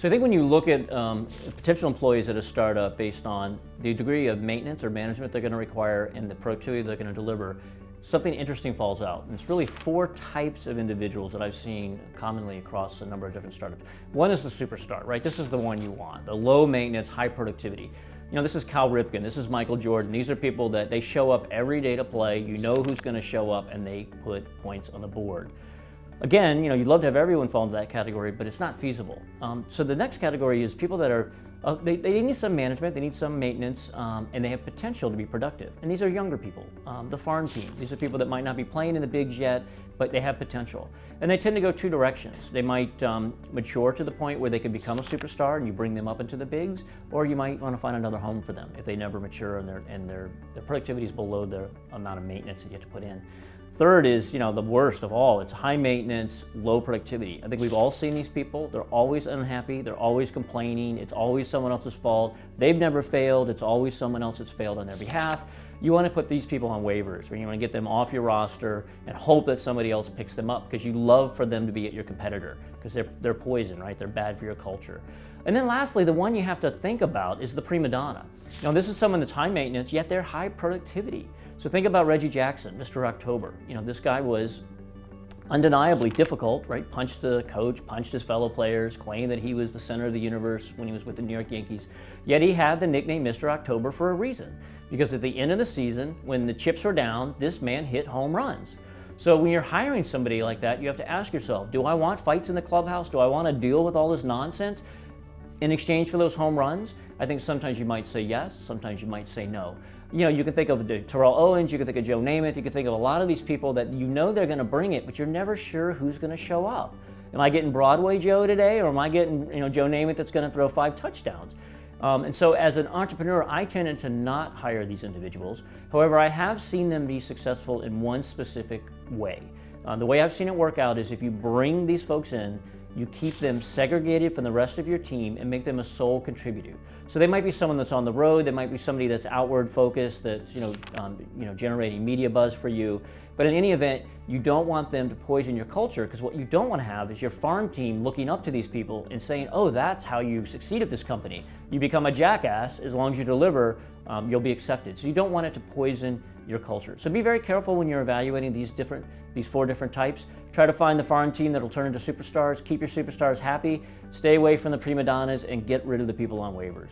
So I think when you look at potential employees at a startup based on the degree of maintenance or management they're going to require and the productivity they're going to deliver, something interesting falls out. And it's really 4 types of individuals that I've seen commonly across a number of different startups. One is the superstar, right? This is the one you want, the low maintenance, high productivity. You know, this is Cal Ripken, this is Michael Jordan. These are people that they show up every day to play. You know who's going to show up, and they put points on the board. Again, you know, you'd love to have everyone fall into that category, but it's not feasible. So the next category is people that are, they need some management, they need some maintenance, and they have potential to be productive. And these are younger people, the farm team. These are people that might not be playing in the bigs yet, but they have potential. And they tend to go 2 directions. They might mature to the point where they can become a superstar and you bring them up into the bigs, or you might want to find another home for them if they never mature and their productivity is below the amount of maintenance that you have to put in. Third is, you know, the worst of all. It's high maintenance, low productivity. I think we've all seen these people. They're always unhappy. They're always complaining. It's always someone else's fault. They've never failed. It's always someone else that's failed on their behalf. You want to put these people on waivers, where you want to get them off your roster and hope that somebody else picks them up, because you love for them to be at your competitor, because they're poison, right? They're bad for your culture. And then lastly, the one you have to think about is the Primadonna. Now, this is someone that's high maintenance, yet they're high productivity. So think about Reggie Jackson, Mr. October. You know, this guy was undeniably difficult, right? Punched the coach, punched his fellow players, claimed that he was the center of the universe when he was with the New York Yankees. Yet he had the nickname Mr. October for a reason, because at the end of the season, when the chips were down, this man hit home runs. So when you're hiring somebody like that, you have to ask yourself, do I want fights in the clubhouse? Do I want to deal with all this nonsense in exchange for those home runs? I think sometimes you might say yes, sometimes you might say no. You know, you can think of Terrell Owens, you can think of Joe Namath, you can think of a lot of these people that you know they're going to bring it, but you're never sure who's going to show up. Am I getting Broadway Joe today, or am I getting, you know, Joe Namath that's going to throw 5 touchdowns? And so as an entrepreneur, I tended to not hire these individuals. However, I have seen them be successful in one specific way. The way I've seen it work out is if you bring these folks in, you keep them segregated from the rest of your team and make them a sole contributor. So they might be someone that's on the road, they might be somebody that's outward focused, that's generating media buzz for you. But in any event, you don't want them to poison your culture, because what you don't want to have is your farm team looking up to these people and saying, oh, that's how you succeed at this company. You become a jackass. As long as you deliver, you'll be accepted. So you don't want it to poison your culture. So be very careful when you're evaluating these 4 different types. Try to find the farm team that'll turn into superstars. Keep your superstars happy. Stay away from the prima donnas and get rid of the people on waivers.